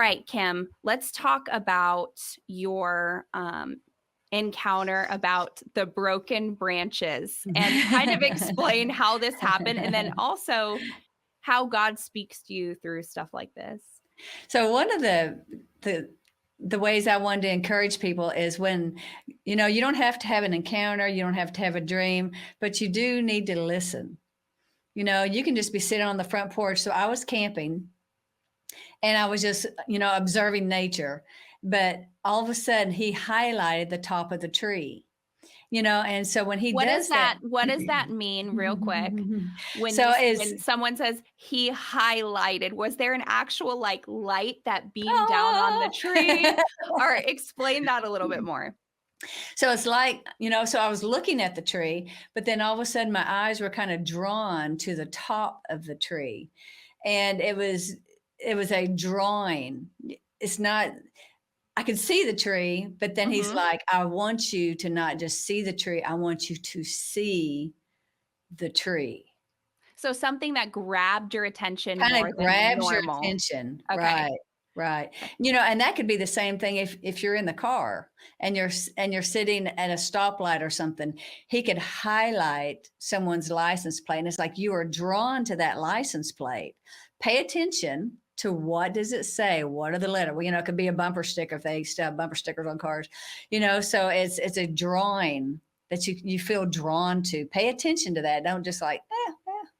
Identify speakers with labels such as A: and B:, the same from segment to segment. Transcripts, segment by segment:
A: right, Kim, let's talk about your encounter about the broken branches and kind of explain how this happened, and then also how God speaks to you through stuff like this.
B: So one of the ways I wanted to encourage people is when, you don't have to have an encounter, you don't have to have a dream, but you do need to listen. You can just be sitting on the front porch. So I was camping and I was just, observing nature, but all of a sudden he highlighted the top of the tree. And so when he does that,
A: what does that mean real quick?
B: so
A: When someone says he highlighted, was there an actual light that beamed down on the
B: oh,
A: tree? Or explain that a little bit more.
B: So it's like, so I was looking at the tree, but then all of a sudden my eyes were kind of drawn to the top of the tree. And it was a drawing. It's not, I could see the tree, but then he's like, I want you to not just see the tree. I want you to see the tree.
A: So something that grabbed your attention
B: Kind
A: more
B: of
A: than
B: grabs your
A: normal.
B: attention.
A: Okay.
B: Right. And that could be the same thing if you're in the car and you're sitting at a stoplight or something. He could highlight someone's license plate, and it's like you are drawn to that license plate. Pay attention to what does it say? What are the letters? Well, it could be a bumper sticker if they still have bumper stickers on cars. So it's a drawing that you feel drawn to. Pay attention to that. Don't just like,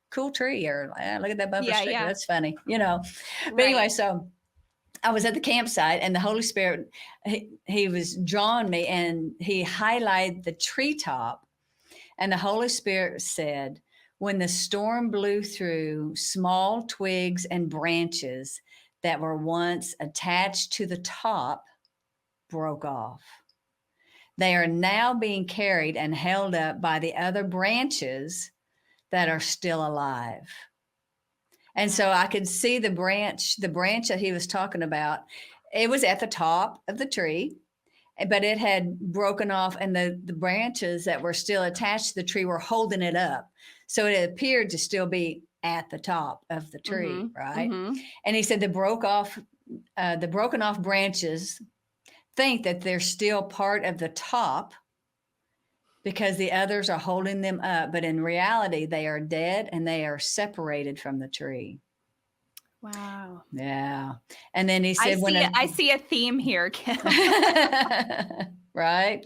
B: cool tree, or look at that bumper sticker.
A: Yeah.
B: That's funny, But
A: Right.
B: anyway, so I was at the campsite and the Holy Spirit, he was drawing me and he highlighted the treetop. And the Holy Spirit said, when the storm blew through, small twigs and branches that were once attached to the top broke off. They are now being carried and held up by the other branches that are still alive. And so I could see the branch that he was talking about. It was at the top of the tree, but it had broken off, and the branches that were still attached to the tree were holding it up. So it appeared to still be at the top of the tree, right? And he said the broken off branches think that they're still part of the top because the others are holding them up. But in reality, they are dead and they are separated from the tree.
A: Wow.
B: Yeah. And then he said,
A: I see a theme here, Kim.
B: Right?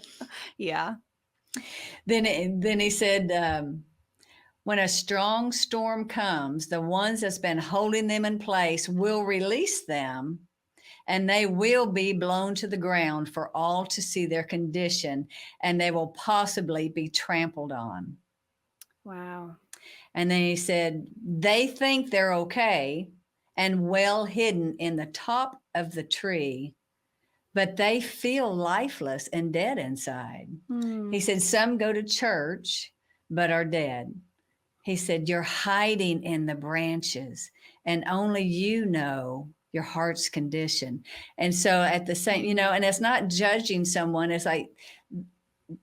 A: Yeah.
B: Then he said, when a strong storm comes, the ones that's been holding them in place will release them, and they will be blown to the ground for all to see their condition, and they will possibly be trampled on.
A: Wow.
B: And then he said, they think they're okay and well hidden in the top of the tree, but they feel lifeless and dead inside. He said, some go to church, but are dead. He said, you're hiding in the branches, and only you know your heart's condition. And so at the same, and it's not judging someone. It's like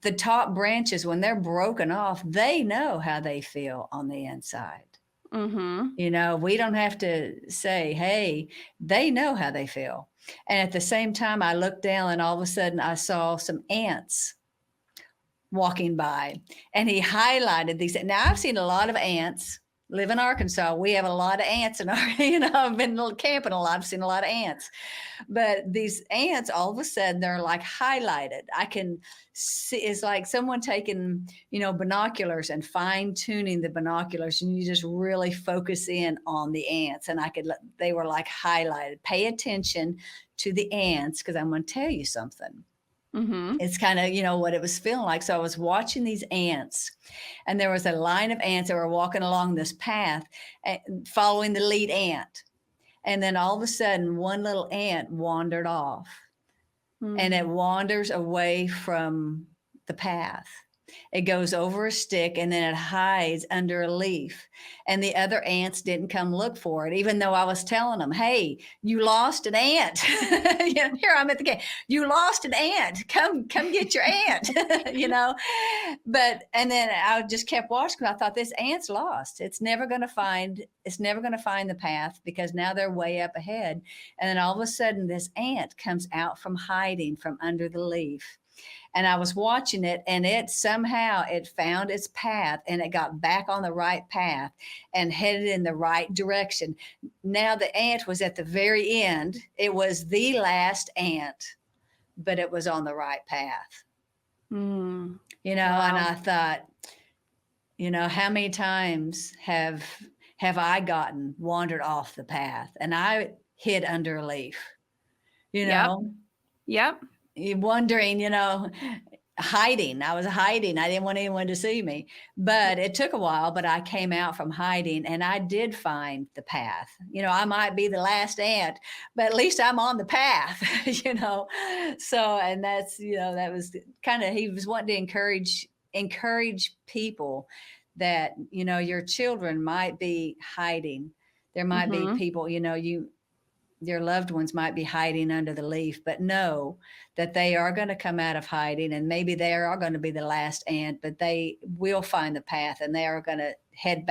B: the top branches, when they're broken off, they know how they feel on the inside. We don't have to say, hey, they know how they feel. And at the same time, I looked down and all of a sudden I saw some ants walking by, and he highlighted these. Now I've seen a lot of ants. Live in Arkansas. We have a lot of ants in our, I've been camping a lot. I've seen a lot of ants, but these ants, all of a sudden, they're like highlighted. I can see, it's like someone taking, binoculars and fine tuning the binoculars, and you just really focus in on the ants. And they were like highlighted. Pay attention to the ants, because I'm going to tell you something. It's kind of, what it was feeling like. So I was watching these ants, and there was a line of ants that were walking along this path, following the lead ant. And then all of a sudden, one little ant wandered off, and it wanders away from the path. It goes over a stick and then it hides under a leaf. And the other ants didn't come look for it, even though I was telling them, hey, you lost an ant. Here I'm at the gate. You lost an ant. Come get your ant, and then I just kept watching. I thought this ant's lost. It's never going to find the path because now they're way up ahead. And then all of a sudden this ant comes out from hiding from under the leaf. And I was watching it, and it found its path, and it got back on the right path and headed in the right direction. Now the ant was at the very end. It was the last ant, but it was on the right path.
A: Wow.
B: And I thought, how many times have I wandered off the path, and I hid under a leaf,
A: Yep.
B: wondering, hiding. I was hiding. I didn't want anyone to see me, but it took a while, but I came out from hiding and I did find the path. I might be the last ant, but at least I'm on the path, So, and that's, that was kind of, he was wanting to encourage people that, your children might be hiding. There might be people, your loved ones might be hiding under the leaf, but know that they are going to come out of hiding, and maybe they are going to be the last ant, but they will find the path and they are going to head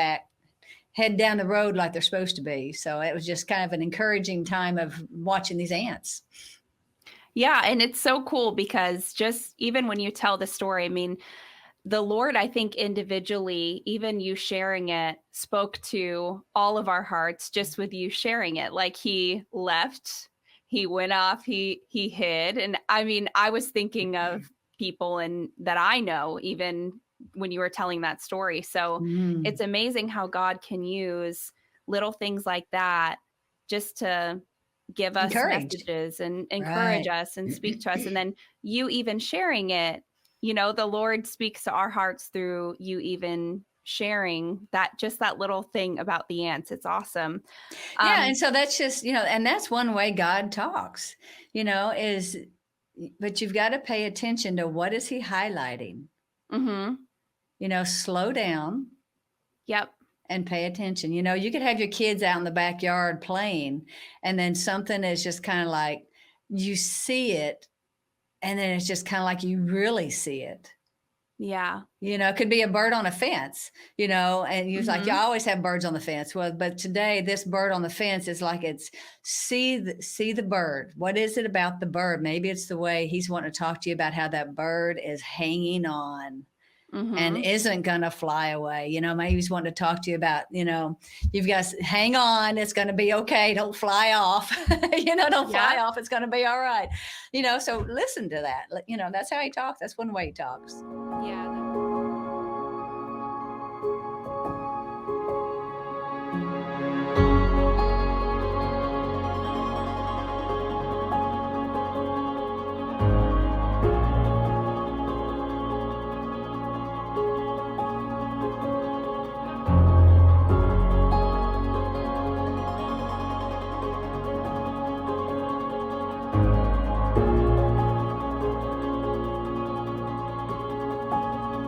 B: down the road like they're supposed to be. So it was just kind of an encouraging time of watching these ants.
A: Yeah. And it's so cool because just even when you tell the story, I mean, the Lord, I think individually, even you sharing it, spoke to all of our hearts just with you sharing it. Like he left, he went off, he hid. And I mean, I was thinking of people that I know, even when you were telling that story. So it's amazing how God can use little things like that just to give us messages and encourage us and speak to us. And then you even sharing it, the Lord speaks to our hearts through you even sharing that little thing about the ants. It's awesome.
B: And so that's just, and that's one way God talks, but you've got to pay attention to what is he highlighting? Slow down.
A: Yep.
B: And pay attention. You could have your kids out in the backyard playing, and then something is just kind of like you see it, and then it's just kind of like you really see it.
A: Yeah.
B: It could be a bird on a fence, and you're like, you always have birds on the fence. Well, but today this bird on the fence is like, it's see the bird. What is it about the bird? Maybe it's the way he's wanting to talk to you about how that bird is hanging on and isn't going to fly away. Maybe he's wanting to talk to you about, you've got to hang on. It's going to be okay. Don't fly off. Don't fly off. It's going to be all right. So listen to that. That's how he talks. That's one way he talks.
A: Yeah.